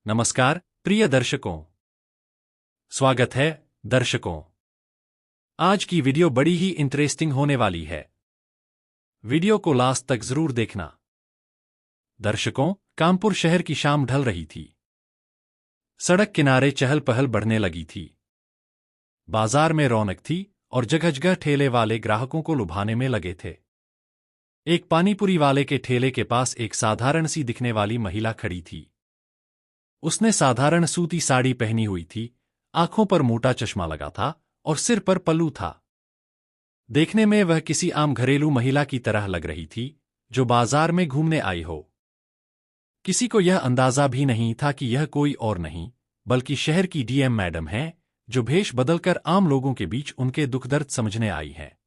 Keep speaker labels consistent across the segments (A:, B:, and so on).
A: नमस्कार प्रिय दर्शकों। स्वागत है दर्शकों। आज की वीडियो बड़ी ही इंटरेस्टिंग होने वाली है। वीडियो को लास्ट तक जरूर देखना। दर्शकों, कानपुर शहर की शाम ढल रही थी। सड़क किनारे चहल पहल बढ़ने लगी थी। बाजार में रौनक थी और जगह जगह ठेले वाले ग्राहकों को लुभाने में लगे थे। एक पानीपुरी वाले के ठेले के पास एक साधारण सी दिखने वाली महिला खड़ी थी। उसने साधारण सूती साड़ी पहनी हुई थी, आंखों पर मोटा चश्मा लगा था और सिर पर पल्लू था। देखने में वह किसी आम घरेलू महिला की तरह लग रही थी जो बाजार में घूमने आई हो। किसी को यह अंदाजा भी नहीं था कि यह कोई और नहीं बल्कि शहर की डीएम मैडम है, जो भेष बदलकर आम लोगों के बीच उनके दुख दर्द समझने आई है।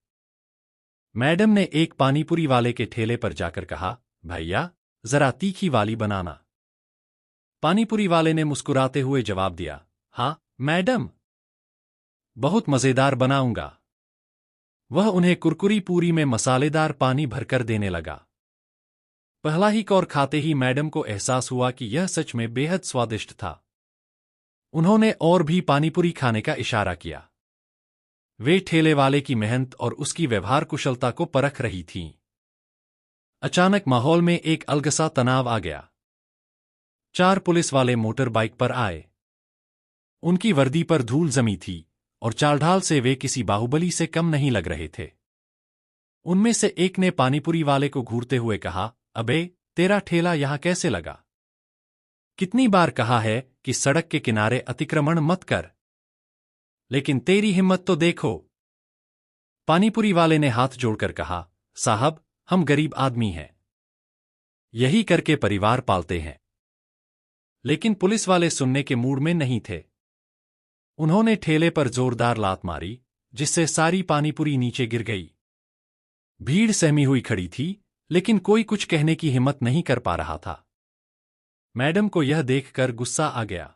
A: मैडम ने एक पानीपुरी वाले के ठेले पर जाकर कहा, भैया जरा तीखी वाली बनाना। पानीपुरी वाले ने मुस्कुराते हुए जवाब दिया, हाँ मैडम, बहुत मजेदार बनाऊंगा। वह उन्हें कुरकुरी पूरी में मसालेदार पानी भरकर देने लगा। पहला ही कौर खाते ही मैडम को एहसास हुआ कि यह सच में बेहद स्वादिष्ट था। उन्होंने और भी पानीपुरी खाने का इशारा किया। वे ठेले वाले की मेहनत और उसकी व्यवहार कुशलता को परख रही थीं। अचानक माहौल में एक अलग सा तनाव आ गया। 4 पुलिस वाले मोटर बाइक पर आए। उनकी वर्दी पर धूल जमी थी और चालढाल से वे किसी बाहुबली से कम नहीं लग रहे थे। उनमें से एक ने पानीपुरी वाले को घूरते हुए कहा, अबे तेरा ठेला यहां कैसे लगा? कितनी बार कहा है कि सड़क के किनारे अतिक्रमण मत कर, लेकिन तेरी हिम्मत तो देखो। पानीपुरी वाले ने हाथ जोड़कर कहा, साहब हम गरीब आदमी हैं, यही करके परिवार पालते हैं। लेकिन पुलिस वाले सुनने के मूड में नहीं थे। उन्होंने ठेले पर जोरदार लात मारी, जिससे सारी पानीपुरी नीचे गिर गई। भीड़ सहमी हुई खड़ी थी, लेकिन कोई कुछ कहने की हिम्मत नहीं कर पा रहा था। मैडम को यह देखकर गुस्सा आ गया।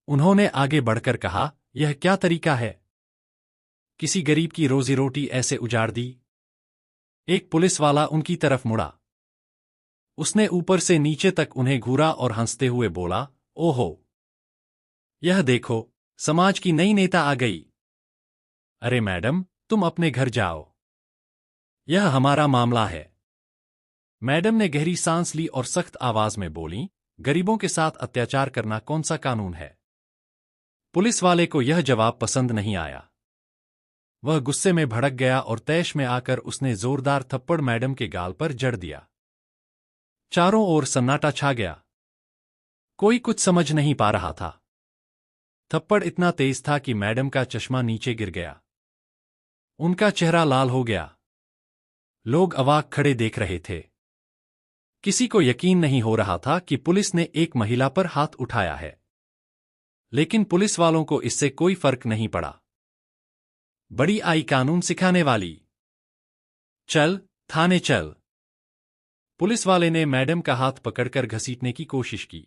A: उन्होंने आगे बढ़कर कहा, यह क्या तरीका है? किसी गरीब की रोजी रोटी ऐसे उजाड़ दी? एक पुलिस वाला उनकी तरफ मुड़ा। उसने ऊपर से नीचे तक उन्हें घूरा और हंसते हुए बोला, ओहो, यह देखो, समाज की नई नेता आ गई। अरे मैडम, तुम अपने घर जाओ, यह हमारा मामला है। मैडम ने गहरी सांस ली और सख्त आवाज में बोली, गरीबों के साथ अत्याचार करना कौन सा कानून है? पुलिस वाले को यह जवाब पसंद नहीं आया। वह गुस्से में भड़क गया और तैश में आकर उसने जोरदार थप्पड़ मैडम के गाल पर जड़ दिया। चारों ओर सन्नाटा छा गया। कोई कुछ समझ नहीं पा रहा था। थप्पड़ इतना तेज था कि मैडम का चश्मा नीचे गिर गया। उनका चेहरा लाल हो गया। लोग अवाक खड़े देख रहे थे। किसी को यकीन नहीं हो रहा था कि पुलिस ने एक महिला पर हाथ उठाया है। लेकिन पुलिस वालों को इससे कोई फर्क नहीं पड़ा। बड़ी आई कानून सिखाने वाली, चल थाने चल। पुलिस वाले ने मैडम का हाथ पकड़कर घसीटने की कोशिश की।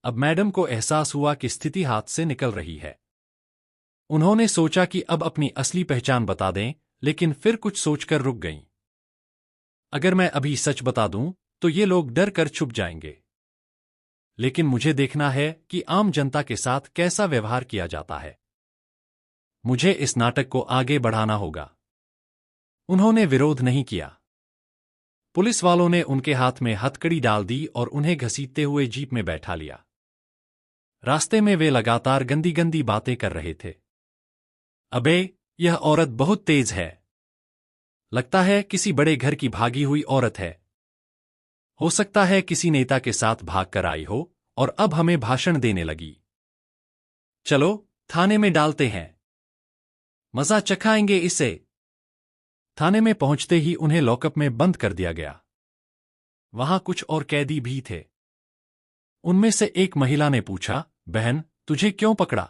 A: अब मैडम को एहसास हुआ कि स्थिति हाथ से निकल रही है। उन्होंने सोचा कि अब अपनी असली पहचान बता दें, लेकिन फिर कुछ सोचकर रुक गईं। अगर मैं अभी सच बता दूं तो ये लोग डर कर छुप जाएंगे। लेकिन मुझे देखना है कि आम जनता के साथ कैसा व्यवहार किया जाता है। मुझे इस नाटक को आगे बढ़ाना होगा। उन्होंने विरोध नहीं किया। पुलिस वालों ने उनके हाथ में हथकड़ी डाल दी और उन्हें घसीटते हुए जीप में बैठा लिया। रास्ते में वे लगातार गंदी गंदी बातें कर रहे थे। अबे, यह औरत बहुत तेज है। लगता है किसी बड़े घर की भागी हुई औरत है। हो सकता है किसी नेता के साथ भागकर आई हो और अब हमें भाषण देने लगी। चलो थाने में डालते हैं, मजा चखाएंगे इसे। थाने में पहुंचते ही उन्हें लॉकअप में बंद कर दिया गया। वहां कुछ और कैदी भी थे। उनमें से एक महिला ने पूछा, बहन तुझे क्यों पकड़ा?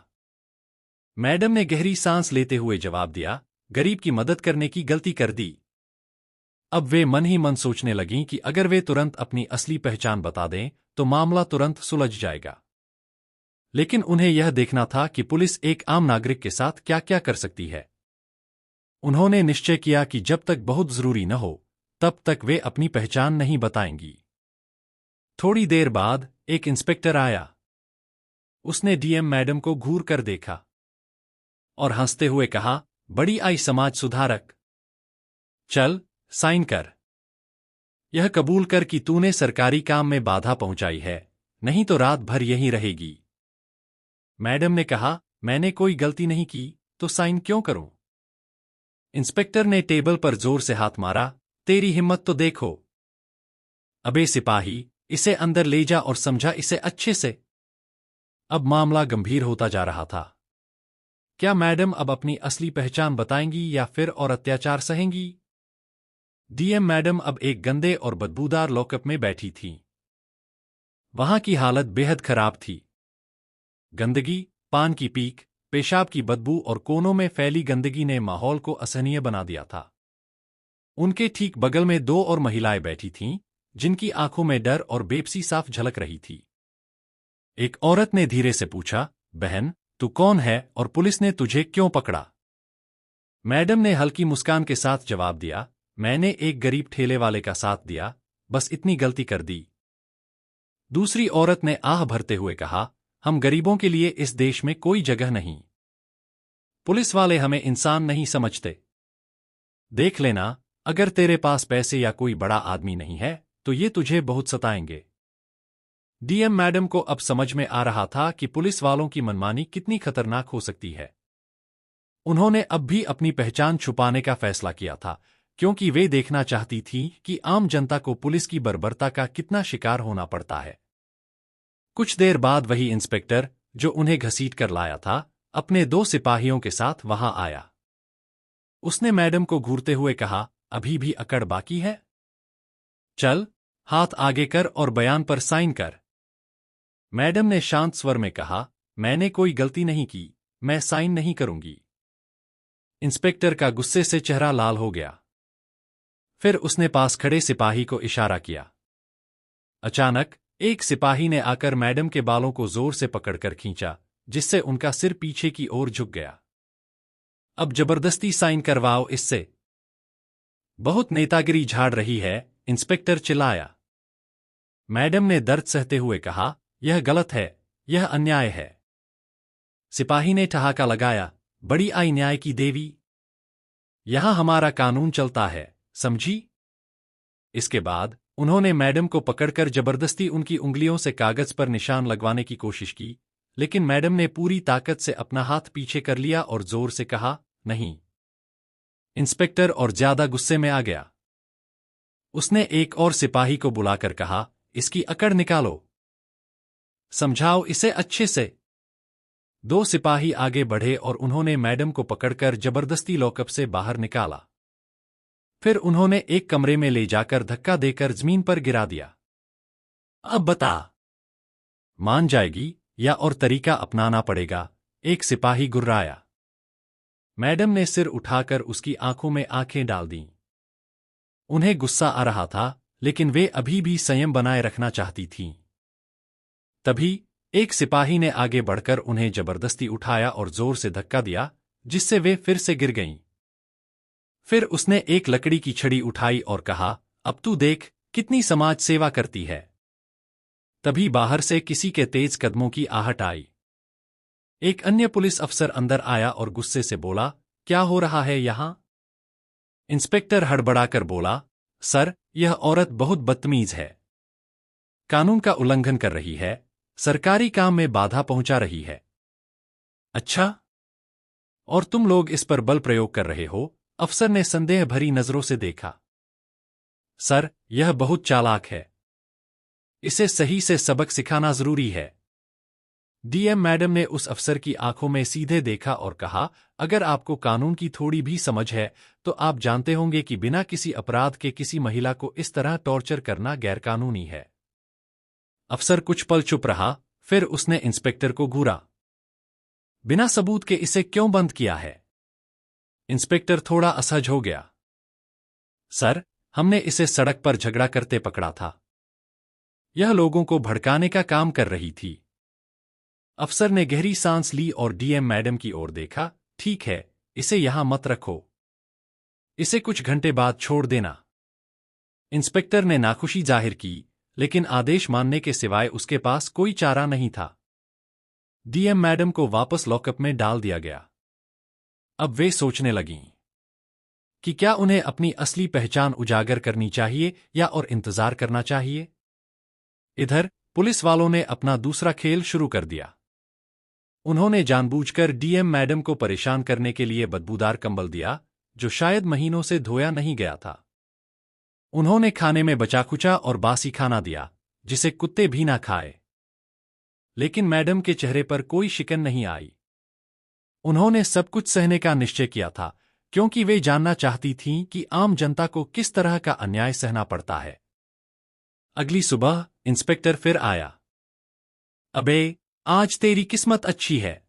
A: मैडम ने गहरी सांस लेते हुए जवाब दिया, गरीब की मदद करने की गलती कर दी। अब वे मन ही मन सोचने लगीं कि अगर वे तुरंत अपनी असली पहचान बता दें तो मामला तुरंत सुलझ जाएगा। लेकिन उन्हें यह देखना था कि पुलिस एक आम नागरिक के साथ क्या क्या कर सकती है। उन्होंने निश्चय किया कि जब तक बहुत जरूरी न हो, तब तक वे अपनी पहचान नहीं बताएंगी। थोड़ी देर बाद एक इंस्पेक्टर आया। उसने डीएम मैडम को घूर कर देखा और हंसते हुए कहा, बड़ी आई समाज सुधारक। चल, साइन कर। यह कबूल कर कि तूने सरकारी काम में बाधा पहुंचाई है, नहीं तो रात भर यहीं रहेगी। मैडम ने कहा, मैंने कोई गलती नहीं की, तो साइन क्यों करूं? इंस्पेक्टर ने टेबल पर जोर से हाथ मारा, तेरी हिम्मत तो देखो। अबे सिपाही, इसे अंदर ले जा और समझा इसे अच्छे से। अब मामला गंभीर होता जा रहा था। क्या मैडम अब अपनी असली पहचान बताएंगी या फिर और अत्याचार सहेंगी? डीएम मैडम अब एक गंदे और बदबूदार लॉकअप में बैठी थीं। वहां की हालत बेहद खराब थी। गंदगी, पान की पीक, पेशाब की बदबू और कोनों में फैली गंदगी ने माहौल को असहनीय बना दिया था। उनके ठीक बगल में दो और महिलाएं बैठी थीं, जिनकी आंखों में डर और बेबसी साफ झलक रही थी। एक औरत ने धीरे से पूछा, बहन, तू कौन है और पुलिस ने तुझे क्यों पकड़ा? मैडम ने हल्की मुस्कान के साथ जवाब दिया, मैंने एक गरीब ठेले वाले का साथ दिया, बस इतनी गलती कर दी। दूसरी औरत ने आह भरते हुए कहा, हम गरीबों के लिए इस देश में कोई जगह नहीं। पुलिस वाले हमें इंसान नहीं समझते। देख लेना, अगर तेरे पास पैसे या कोई बड़ा आदमी नहीं है, तो ये तुझे बहुत सताएंगे। डीएम मैडम को अब समझ में आ रहा था कि पुलिस वालों की मनमानी कितनी खतरनाक हो सकती है। उन्होंने अब भी अपनी पहचान छुपाने का फैसला किया था, क्योंकि वे देखना चाहती थीं कि आम जनता को पुलिस की बर्बरता का कितना शिकार होना पड़ता है। कुछ देर बाद वही इंस्पेक्टर, जो उन्हें घसीट कर लाया था, अपने दो सिपाहियों के साथ वहां आया। उसने मैडम को घूरते हुए कहा, अभी भी अकड़ बाकी है? चल, हाथ आगे कर और बयान पर साइन कर। मैडम ने शांत स्वर में कहा, मैंने कोई गलती नहीं की, मैं साइन नहीं करूंगी। इंस्पेक्टर का गुस्से से चेहरा लाल हो गया। फिर उसने पास खड़े सिपाही को इशारा किया। अचानक एक सिपाही ने आकर मैडम के बालों को जोर से पकड़कर खींचा, जिससे उनका सिर पीछे की ओर झुक गया। अब जबरदस्ती साइन करवाओ इससे। बहुत नेतागिरी झाड़ रही है, इंस्पेक्टर चिल्लाया। मैडम ने दर्द सहते हुए कहा, यह गलत है, यह अन्याय है। सिपाही ने ठहाका लगाया, बड़ी आई न्याय की देवी। यहां हमारा कानून चलता है, समझी? इसके बाद उन्होंने मैडम को पकड़कर जबरदस्ती उनकी उंगलियों से कागज पर निशान लगवाने की कोशिश की, लेकिन मैडम ने पूरी ताकत से अपना हाथ पीछे कर लिया और जोर से कहा, नहीं। इंस्पेक्टर और ज्यादा गुस्से में आ गया। उसने एक और सिपाही को बुलाकर कहा, इसकी अकड़ निकालो। समझाओ इसे अच्छे से। दो सिपाही आगे बढ़े और उन्होंने मैडम को पकड़कर जबरदस्ती लॉकअप से बाहर निकाला। फिर उन्होंने एक कमरे में ले जाकर धक्का देकर जमीन पर गिरा दिया। अब बता, मान जाएगी या और तरीका अपनाना पड़ेगा? एक सिपाही गुर्राया। मैडम ने सिर उठाकर उसकी आंखों में आंखें डाल दीं। उन्हें गुस्सा आ रहा था, लेकिन वे अभी भी संयम बनाए रखना चाहती थीं। तभी एक सिपाही ने आगे बढ़कर उन्हें जबरदस्ती उठाया और जोर से धक्का दिया, जिससे वे फिर से गिर गईं। फिर उसने एक लकड़ी की छड़ी उठाई और कहा, अब तू देख कितनी समाज सेवा करती है। तभी बाहर से किसी के तेज कदमों की आहट आई। एक अन्य पुलिस अफसर अंदर आया और गुस्से से बोला, क्या हो रहा है यहां? इंस्पेक्टर हड़बड़ाकर बोला, सर, यह औरत बहुत बदतमीज है। कानून का उल्लंघन कर रही है, सरकारी काम में बाधा पहुंचा रही है। अच्छा? और तुम लोग इस पर बल प्रयोग कर रहे हो? अफसर ने संदेह भरी नजरों से देखा। सर, यह बहुत चालाक है। इसे सही से सबक सिखाना जरूरी है। डीएम मैडम ने उस अफसर की आंखों में सीधे देखा और कहा, अगर आपको कानून की थोड़ी भी समझ है, तो आप जानते होंगे कि बिना किसी अपराध के किसी महिला को इस तरह टॉर्चर करना गैरकानूनी है। अफसर कुछ पल चुप रहा, फिर उसने इंस्पेक्टर को घूरा। बिना सबूत के इसे क्यों बंद किया है? इंस्पेक्टर थोड़ा असहज हो गया। सर, हमने इसे सड़क पर झगड़ा करते पकड़ा था। यह लोगों को भड़काने का काम कर रही थी। अफसर ने गहरी सांस ली और डीएम मैडम की ओर देखा, ठीक है, इसे यहां मत रखो। इसे कुछ घंटे बाद छोड़ देना। इंस्पेक्टर ने नाखुशी जाहिर की, लेकिन आदेश मानने के सिवाय उसके पास कोई चारा नहीं था। डीएम मैडम को वापस लॉकअप में डाल दिया गया। अब वे सोचने लगीं कि क्या उन्हें अपनी असली पहचान उजागर करनी चाहिए या और इंतजार करना चाहिए। इधर पुलिस वालों ने अपना दूसरा खेल शुरू कर दिया। उन्होंने जानबूझकर डीएम मैडम को परेशान करने के लिए बदबूदार कंबल दिया, जो शायद महीनों से धोया नहीं गया था। उन्होंने खाने में बचा-खुचा और बासी खाना दिया, जिसे कुत्ते भी ना खाए। लेकिन मैडम के चेहरे पर कोई शिकन नहीं आई। उन्होंने सब कुछ सहने का निश्चय किया था, क्योंकि वे जानना चाहती थीं कि आम जनता को किस तरह का अन्याय सहना पड़ता है। अगली सुबह इंस्पेक्टर फिर आया। अबे, आज तेरी किस्मत अच्छी है।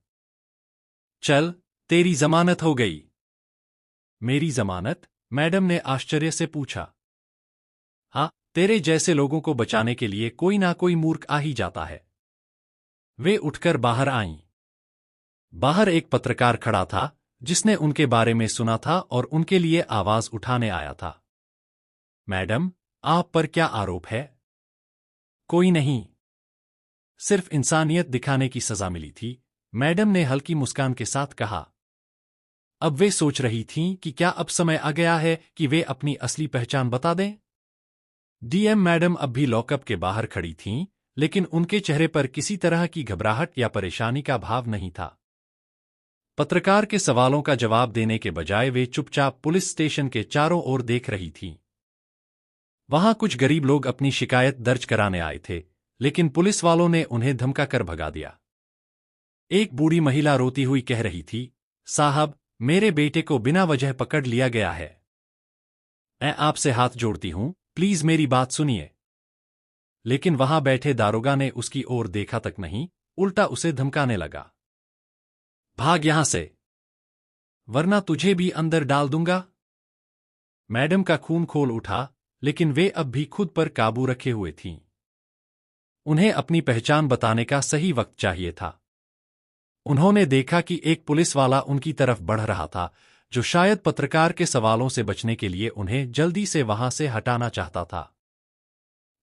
A: चल, तेरी जमानत हो गई। मेरी जमानत? मैडम ने आश्चर्य से पूछा। हाँ, तेरे जैसे लोगों को बचाने के लिए कोई ना कोई मूर्ख आ ही जाता है। वे उठकर बाहर आईं। बाहर एक पत्रकार खड़ा था, जिसने उनके बारे में सुना था और उनके लिए आवाज उठाने आया था। मैडम, आप पर क्या आरोप है? कोई नहीं, सिर्फ इंसानियत दिखाने की सजा मिली थी, मैडम ने हल्की मुस्कान के साथ कहा। अब वे सोच रही थीं कि क्या अब समय आ गया है कि वे अपनी असली पहचान बता दें। डीएम मैडम अब भी लॉकअप के बाहर खड़ी थीं, लेकिन उनके चेहरे पर किसी तरह की घबराहट या परेशानी का भाव नहीं था। पत्रकार के सवालों का जवाब देने के बजाय वे चुपचाप पुलिस स्टेशन के चारों ओर देख रही थीं। वहां कुछ गरीब लोग अपनी शिकायत दर्ज कराने आए थे, लेकिन पुलिस वालों ने उन्हें धमकाकर भगा दिया। एक बूढ़ी महिला रोती हुई कह रही थी, साहब, मेरे बेटे को बिना वजह पकड़ लिया गया है। मैं आपसे हाथ जोड़ती हूं, प्लीज मेरी बात सुनिए। लेकिन वहां बैठे दारोगा ने उसकी ओर देखा तक नहीं, उल्टा उसे धमकाने लगा। भाग यहां से, वरना तुझे भी अंदर डाल दूंगा। मैडम का खून खोल उठा, लेकिन वे अब भी खुद पर काबू रखे हुए थीं। उन्हें अपनी पहचान बताने का सही वक्त चाहिए था। उन्होंने देखा कि एक पुलिस वाला उनकी तरफ बढ़ रहा था, जो शायद पत्रकार के सवालों से बचने के लिए उन्हें जल्दी से वहां से हटाना चाहता था।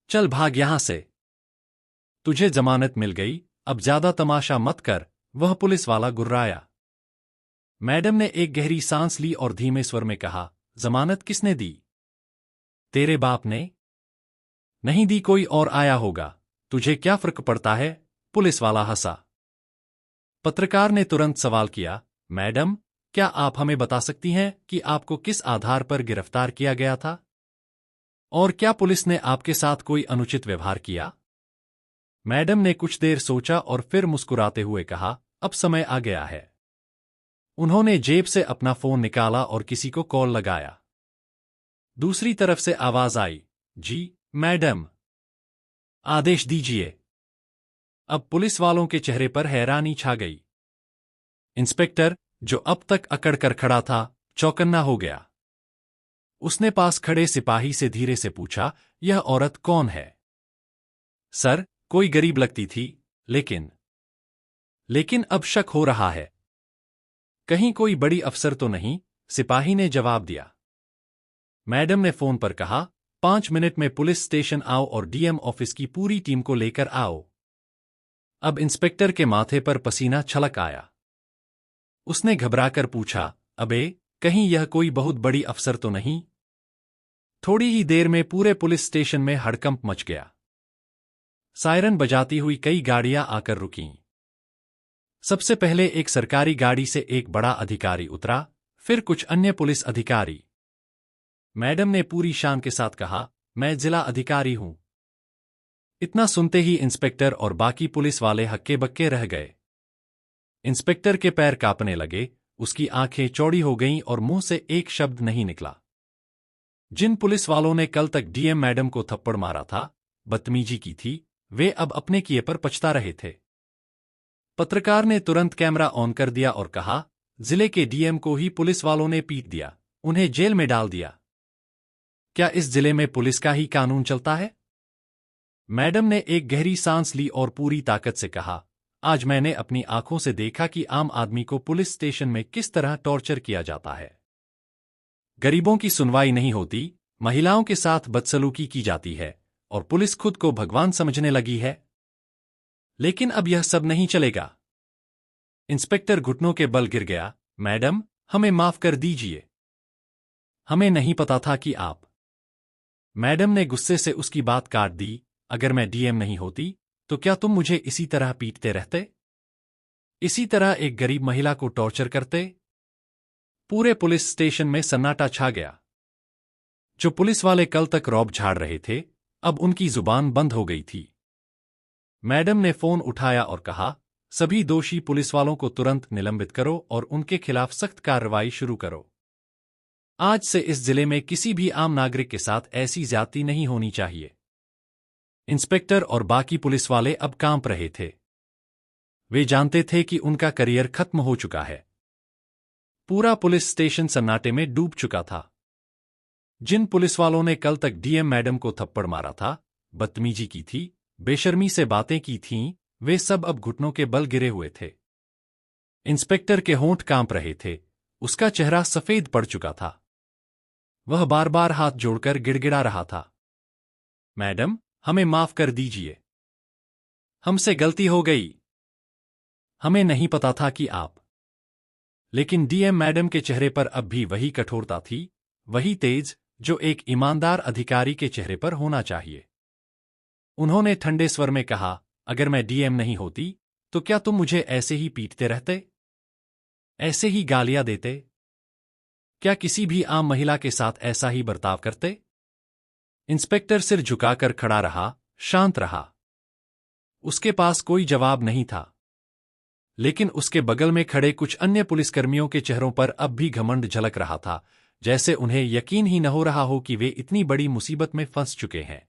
A: चल भाग यहां से, तुझे जमानत मिल गई, अब ज्यादा तमाशा मत कर, वह पुलिस वाला गुर्राया। मैडम ने एक गहरी सांस ली और धीमे स्वर में कहा, जमानत किसने दी? तेरे बाप ने? नहीं दी, कोई और आया होगा, तुझे क्या फर्क पड़ता है? पुलिस वाला हंसा। पत्रकार ने तुरंत सवाल किया, मैडम, क्या आप हमें बता सकती हैं कि आपको किस आधार पर गिरफ्तार किया गया था? और क्या पुलिस ने आपके साथ कोई अनुचित व्यवहार किया? मैडम ने कुछ देर सोचा और फिर मुस्कुराते हुए कहा, अब समय आ गया है। उन्होंने जेब से अपना फोन निकाला और किसी को कॉल लगाया। दूसरी तरफ से आवाज आई, जी, मैडम। आदेश दीजिए। अब पुलिस वालों के चेहरे पर हैरानी छा गई। इंस्पेक्टर, जो अब तक अकड़ कर खड़ा था, चौकन्ना हो गया। उसने पास खड़े सिपाही से धीरे से पूछा, यह औरत कौन है? सर, कोई गरीब लगती थी, लेकिन अब शक हो रहा है। कहीं कोई बड़ी अफसर तो नहीं? सिपाही ने जवाब दिया। मैडम ने फोन पर कहा, 5 मिनट में पुलिस स्टेशन आओ और डीएम ऑफिस की पूरी टीम को लेकर आओ। अब इंस्पेक्टर के माथे पर पसीना छलक आया। उसने घबराकर पूछा, अबे, कहीं यह कोई बहुत बड़ी अफसर तो नहीं? थोड़ी ही देर में पूरे पुलिस स्टेशन में हड़कंप मच गया। सायरन बजाती हुई कई गाड़ियां आकर रुकीं। सबसे पहले एक सरकारी गाड़ी से एक बड़ा अधिकारी उतरा, फिर कुछ अन्य पुलिस अधिकारी। मैडम ने पूरी शान के साथ कहा, मैं जिला अधिकारी हूं। इतना सुनते ही इंस्पेक्टर और बाकी पुलिस वाले हक्के बक्के रह गए। इंस्पेक्टर के पैर कांपने लगे, उसकी आंखें चौड़ी हो गईं और मुंह से एक शब्द नहीं निकला। जिन पुलिस वालों ने कल तक डीएम मैडम को थप्पड़ मारा था, बदतमीजी की थी, वे अब अपने किए पर पछता रहे थे। पत्रकार ने तुरंत कैमरा ऑन कर दिया और कहा, जिले के डीएम को ही पुलिस वालों ने पीट दिया, उन्हें जेल में डाल दिया। क्या इस जिले में पुलिस का ही कानून चलता है? मैडम ने एक गहरी सांस ली और पूरी ताकत से कहा, आज मैंने अपनी आंखों से देखा कि आम आदमी को पुलिस स्टेशन में किस तरह टॉर्चर किया जाता है। गरीबों की सुनवाई नहीं होती, महिलाओं के साथ बदसलूकी की जाती है, और पुलिस खुद को भगवान समझने लगी है। लेकिन अब यह सब नहीं चलेगा। इंस्पेक्टर घुटनों के बल गिर गया। मैडम, हमें माफ कर दीजिए। हमें नहीं पता था कि आप। मैडम ने गुस्से से उसकी बात काट दी। अगर मैं डीएम नहीं होती तो क्या तुम मुझे इसी तरह पीटते रहते? इसी तरह एक गरीब महिला को टॉर्चर करते? पूरे पुलिस स्टेशन में सन्नाटा छा गया। जो पुलिस वाले कल तक रौब झाड़ रहे थे, अब उनकी जुबान बंद हो गई थी। मैडम ने फोन उठाया और कहा, सभी दोषी पुलिस वालों को तुरंत निलंबित करो और उनके खिलाफ सख्त कार्रवाई शुरू करो। आज से इस जिले में किसी भी आम नागरिक के साथ ऐसी ज्यादती नहीं होनी चाहिए। इंस्पेक्टर और बाकी पुलिस वाले अब कांप रहे थे। वे जानते थे कि उनका करियर खत्म हो चुका है। पूरा पुलिस स्टेशन सन्नाटे में डूब चुका था। जिन पुलिस वालों ने कल तक डीएम मैडम को थप्पड़ मारा था, बदतमीजी की थी, बेशर्मी से बातें की थीं, वे सब अब घुटनों के बल गिरे हुए थे। इंस्पेक्टर के होंठ कांप रहे थे। उसका चेहरा सफेद पड़ चुका था। वह बार बार हाथ जोड़कर गिड़गिड़ा रहा था। मैडम, हमें माफ कर दीजिए। हमसे गलती हो गई। हमें नहीं पता था कि आप। लेकिन डीएम मैडम के चेहरे पर अब भी वही कठोरता थी, वही तेज जो एक ईमानदार अधिकारी के चेहरे पर होना चाहिए। उन्होंने ठंडे स्वर में कहा, अगर मैं डीएम नहीं होती तो क्या तुम मुझे ऐसे ही पीटते रहते? ऐसे ही गालियां देते? क्या किसी भी आम महिला के साथ ऐसा ही बर्ताव करते? इंस्पेक्टर सिर झुकाकर खड़ा रहा, शांत रहा। उसके पास कोई जवाब नहीं था। लेकिन उसके बगल में खड़े कुछ अन्य पुलिसकर्मियों के चेहरों पर अब भी घमंड झलक रहा था, जैसे उन्हें यकीन ही न हो रहा हो कि वे इतनी बड़ी मुसीबत में फंस चुके हैं।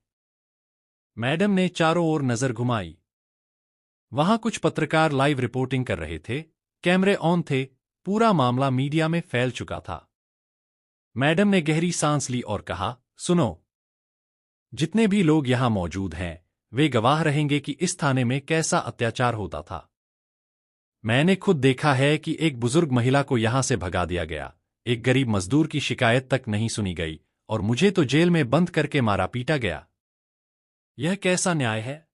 A: मैडम ने चारों ओर नजर घुमाई। वहां कुछ पत्रकार लाइव रिपोर्टिंग कर रहे थे, कैमरे ऑन थे, पूरा मामला मीडिया में फैल चुका था। मैडम ने गहरी सांस ली और कहा, सुनो, जितने भी लोग यहां मौजूद हैं, वे गवाह रहेंगे कि इस थाने में कैसा अत्याचार होता था। मैंने खुद देखा है कि एक बुजुर्ग महिला को यहां से भगा दिया गया, एक गरीब मजदूर की शिकायत तक नहीं सुनी गई, और मुझे तो जेल में बंद करके मारा पीटा गया। यह कैसा न्याय है?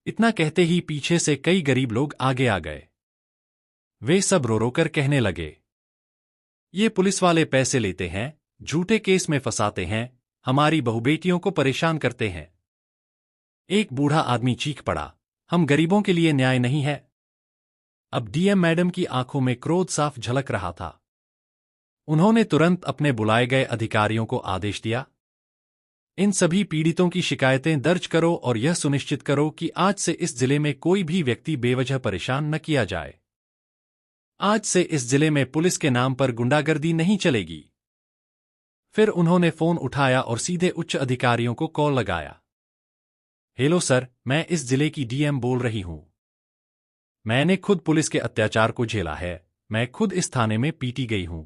A: इतना कहते ही पीछे से कई गरीब लोग आगे आ गए। वे सब रो रो कर कहने लगे, ये पुलिस वाले पैसे लेते हैं, झूठे केस में फंसाते हैं, हमारी बहुबेटियों को परेशान करते हैं। एक बूढ़ा आदमी चीख पड़ा, हम गरीबों के लिए न्याय नहीं है। अब डीएम मैडम की आंखों में क्रोध साफ झलक रहा था। उन्होंने तुरंत अपने बुलाए गए अधिकारियों को आदेश दिया, इन सभी पीड़ितों की शिकायतें दर्ज करो और यह सुनिश्चित करो कि आज से इस जिले में कोई भी व्यक्ति बेवजह परेशान न किया जाए। आज से इस जिले में पुलिस के नाम पर गुंडागर्दी नहीं चलेगी। फिर उन्होंने फोन उठाया और सीधे उच्च अधिकारियों को कॉल लगाया। हेलो सर, मैं इस जिले की डीएम बोल रही हूं। मैंने खुद पुलिस के अत्याचार को झेला है, मैं खुद इस थाने में पीटी गई हूं।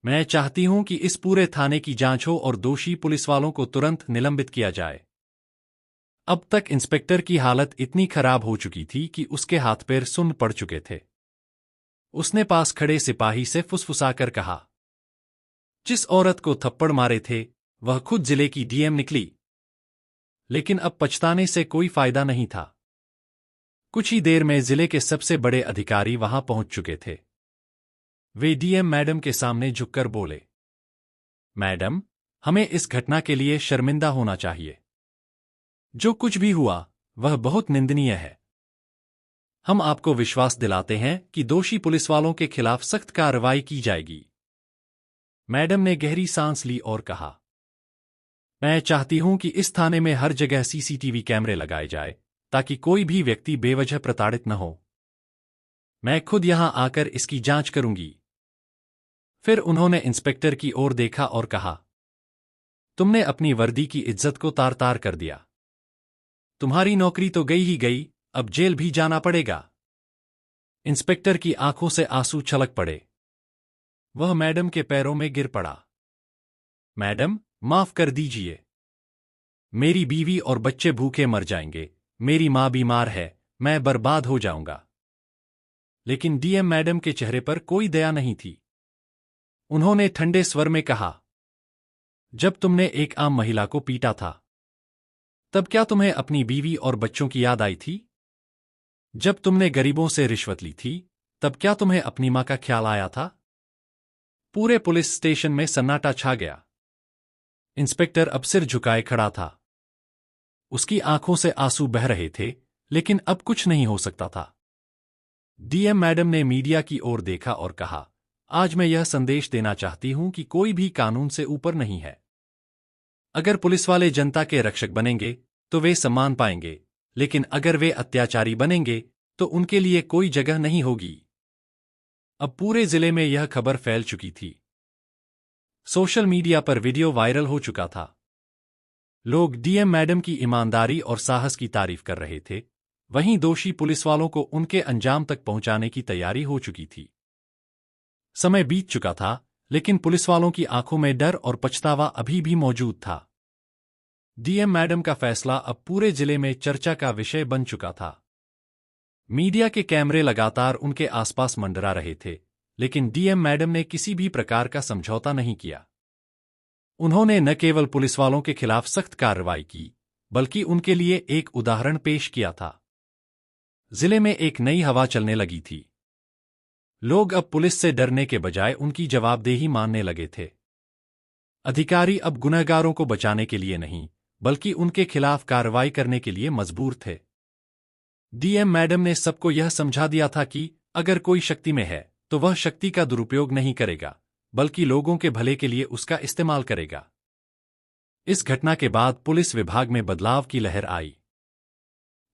A: मैं चाहती हूं कि इस पूरे थाने की जांच हो और दोषी पुलिस वालों को तुरंत निलंबित किया जाए। अब तक इंस्पेक्टर की हालत इतनी खराब हो चुकी थी कि उसके हाथ पैर सुन्न पड़ चुके थे। उसने पास खड़े सिपाही से फुसफुसाकर कहा, जिस औरत को थप्पड़ मारे थे वह खुद जिले की डीएम निकली। लेकिन अब पछताने से कोई फायदा नहीं था। कुछ ही देर में जिले के सबसे बड़े अधिकारी वहां पहुंच चुके थे। वे डीएम मैडम के सामने झुककर बोले, मैडम, हमें इस घटना के लिए शर्मिंदा होना चाहिए। जो कुछ भी हुआ वह बहुत निंदनीय है। हम आपको विश्वास दिलाते हैं कि दोषी पुलिस वालों के खिलाफ सख्त कार्रवाई की जाएगी। मैडम ने गहरी सांस ली और कहा, मैं चाहती हूं कि इस थाने में हर जगह सीसीटीवी कैमरे लगाए जाए ताकि कोई भी व्यक्ति बेवजह प्रताड़ित न हो। मैं खुद यहां आकर इसकी जांच करूंगी। फिर उन्होंने इंस्पेक्टर की ओर देखा और कहा, तुमने अपनी वर्दी की इज्जत को तार तार कर दिया। तुम्हारी नौकरी तो गई ही गई, अब जेल भी जाना पड़ेगा। इंस्पेक्टर की आंखों से आंसू छलक पड़े। वह मैडम के पैरों में गिर पड़ा। मैडम, माफ कर दीजिए। मेरी बीवी और बच्चे भूखे मर जाएंगे, मेरी मां बीमार है, मैं बर्बाद हो जाऊंगा। लेकिन डीएम मैडम के चेहरे पर कोई दया नहीं थी। उन्होंने ठंडे स्वर में कहा, जब तुमने एक आम महिला को पीटा था तब क्या तुम्हें अपनी बीवी और बच्चों की याद आई थी? जब तुमने गरीबों से रिश्वत ली थी, तब क्या तुम्हें अपनी मां का ख्याल आया था? पूरे पुलिस स्टेशन में सन्नाटा छा गया। इंस्पेक्टर अब सिर झुकाए खड़ा था। उसकी आंखों से आंसू बह रहे थे, लेकिन अब कुछ नहीं हो सकता था। डीएम मैडम ने मीडिया की ओर देखा और कहा, आज मैं यह संदेश देना चाहती हूं कि कोई भी कानून से ऊपर नहीं है। अगर पुलिस वाले जनता के रक्षक बनेंगे, तो वे सम्मान पाएंगे, लेकिन अगर वे अत्याचारी बनेंगे, तो उनके लिए कोई जगह नहीं होगी। अब पूरे जिले में यह खबर फैल चुकी थी। सोशल मीडिया पर वीडियो वायरल हो चुका था। लोग डीएम मैडम की ईमानदारी और साहस की तारीफ कर रहे थे, वहीं दोषी पुलिस वालों को उनके अंजाम तक पहुंचाने की तैयारी हो चुकी थी। समय बीत चुका था, लेकिन पुलिस वालों की आंखों में डर और पछतावा अभी भी मौजूद था। डीएम मैडम का फैसला अब पूरे जिले में चर्चा का विषय बन चुका था। मीडिया के कैमरे लगातार उनके आसपास मंडरा रहे थे, लेकिन डीएम मैडम ने किसी भी प्रकार का समझौता नहीं किया। उन्होंने न केवल पुलिस वालों के खिलाफ सख्त कार्रवाई की, बल्कि उनके लिए एक उदाहरण पेश किया था। जिले में एक नई हवा चलने लगी थी। लोग अब पुलिस से डरने के बजाय उनकी जवाबदेही मानने लगे थे। अधिकारी अब गुनहगारों को बचाने के लिए नहीं, बल्कि उनके खिलाफ कार्रवाई करने के लिए मजबूर थे। डीएम मैडम ने सबको यह समझा दिया था कि अगर कोई शक्ति में है, तो वह शक्ति का दुरुपयोग नहीं करेगा, बल्कि लोगों के भले के लिए उसका इस्तेमाल करेगा। इस घटना के बाद पुलिस विभाग में बदलाव की लहर आई।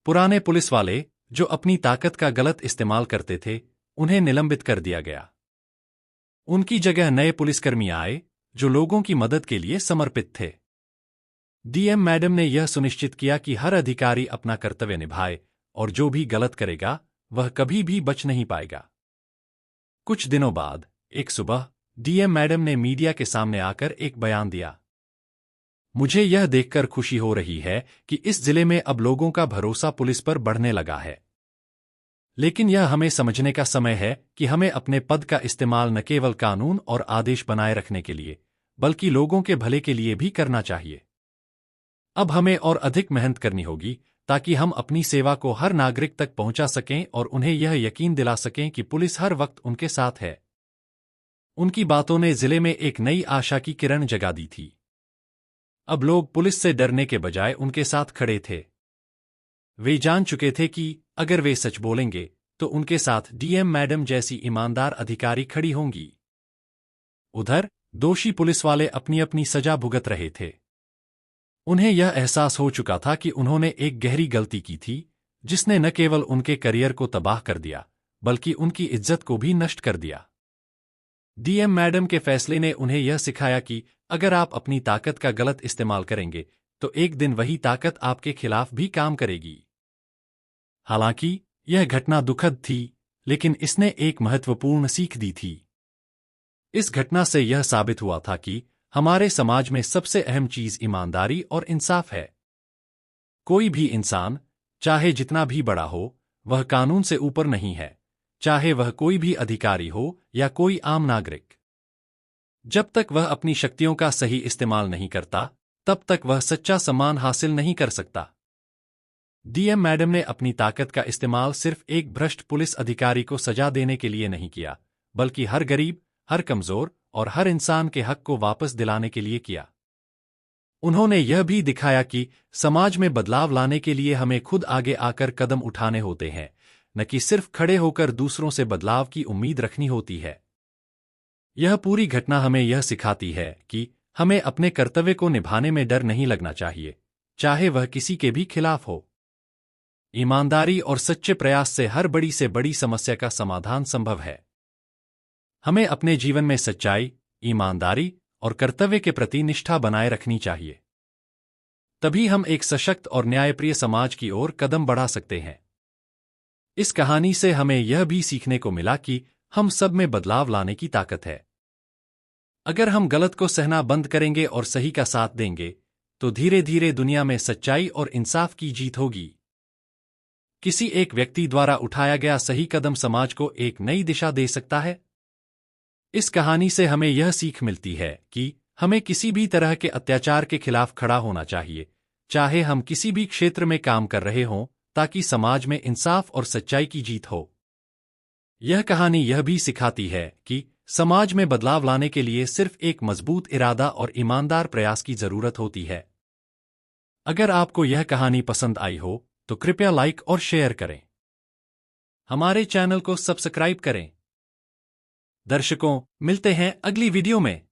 A: पुराने पुलिस वाले, जो अपनी ताकत का गलत इस्तेमाल करते थे, उन्हें निलंबित कर दिया गया। उनकी जगह नए पुलिसकर्मी आए, जो लोगों की मदद के लिए समर्पित थे। डीएम मैडम ने यह सुनिश्चित किया कि हर अधिकारी अपना कर्तव्य निभाए, और जो भी गलत करेगा, वह कभी भी बच नहीं पाएगा। कुछ दिनों बाद, एक सुबह, डीएम मैडम ने मीडिया के सामने आकर एक बयान दिया। मुझे यह देखकर खुशी हो रही है कि इस जिले में अब लोगों का भरोसा पुलिस पर बढ़ने लगा है। लेकिन यह हमें समझने का समय है कि हमें अपने पद का इस्तेमाल न केवल कानून और आदेश बनाए रखने के लिए, बल्कि लोगों के भले के लिए भी करना चाहिए। अब हमें और अधिक मेहनत करनी होगी, ताकि हम अपनी सेवा को हर नागरिक तक पहुंचा सकें और उन्हें यह यकीन दिला सकें कि पुलिस हर वक्त उनके साथ है। उनकी बातों ने जिले में एक नई आशा की किरण जगा दी थी। अब लोग पुलिस से डरने के बजाय उनके साथ खड़े थे। वे जान चुके थे कि अगर वे सच बोलेंगे, तो उनके साथ डीएम मैडम जैसी ईमानदार अधिकारी खड़ी होंगी। उधर, दोषी पुलिस वाले अपनी अपनी सजा भुगत रहे थे। उन्हें यह एहसास हो चुका था कि उन्होंने एक गहरी गलती की थी, जिसने न केवल उनके करियर को तबाह कर दिया, बल्कि उनकी इज्जत को भी नष्ट कर दिया। डीएम मैडम के फैसले ने उन्हें यह सिखाया कि अगर आप अपनी ताकत का गलत इस्तेमाल करेंगे, तो एक दिन वही ताकत आपके खिलाफ भी काम करेगी। हालांकि यह घटना दुखद थी, लेकिन इसने एक महत्वपूर्ण सीख दी थी। इस घटना से यह साबित हुआ था कि हमारे समाज में सबसे अहम चीज ईमानदारी और इंसाफ है। कोई भी इंसान, चाहे जितना भी बड़ा हो, वह कानून से ऊपर नहीं है, चाहे वह कोई भी अधिकारी हो या कोई आम नागरिक। जब तक वह अपनी शक्तियों का सही इस्तेमाल नहीं करता, तब तक वह सच्चा सम्मान हासिल नहीं कर सकता। डीएम मैडम ने अपनी ताकत का इस्तेमाल सिर्फ एक भ्रष्ट पुलिस अधिकारी को सजा देने के लिए नहीं किया, बल्कि हर गरीब, हर कमजोर और हर इंसान के हक को वापस दिलाने के लिए किया। उन्होंने यह भी दिखाया कि समाज में बदलाव लाने के लिए हमें खुद आगे आकर कदम उठाने होते हैं, न कि सिर्फ खड़े होकर दूसरों से बदलाव की उम्मीद रखनी होती है। यह पूरी घटना हमें यह सिखाती है कि हमें अपने कर्तव्य को निभाने में डर नहीं लगना चाहिए, चाहे वह किसी के भी खिलाफ हो। ईमानदारी और सच्चे प्रयास से हर बड़ी से बड़ी समस्या का समाधान संभव है। हमें अपने जीवन में सच्चाई, ईमानदारी और कर्तव्य के प्रति निष्ठा बनाए रखनी चाहिए। तभी हम एक सशक्त और न्यायप्रिय समाज की ओर कदम बढ़ा सकते हैं। इस कहानी से हमें यह भी सीखने को मिला कि हम सब में बदलाव लाने की ताकत है। अगर हम गलत को सहना बंद करेंगे और सही का साथ देंगे, तो धीरे धीरे दुनिया में सच्चाई और इंसाफ की जीत होगी। किसी एक व्यक्ति द्वारा उठाया गया सही कदम समाज को एक नई दिशा दे सकता है। इस कहानी से हमें यह सीख मिलती है कि हमें किसी भी तरह के अत्याचार के खिलाफ खड़ा होना चाहिए, चाहे हम किसी भी क्षेत्र में काम कर रहे हों, ताकि समाज में इंसाफ और सच्चाई की जीत हो। यह कहानी यह भी सिखाती है कि समाज में बदलाव लाने के लिए सिर्फ एक मजबूत इरादा और ईमानदार प्रयास की जरूरत होती है। अगर आपको यह कहानी पसंद आई हो, तो कृपया लाइक और शेयर करें। हमारे चैनल को सब्सक्राइब करें। दर्शकों, मिलते हैं अगली वीडियो में।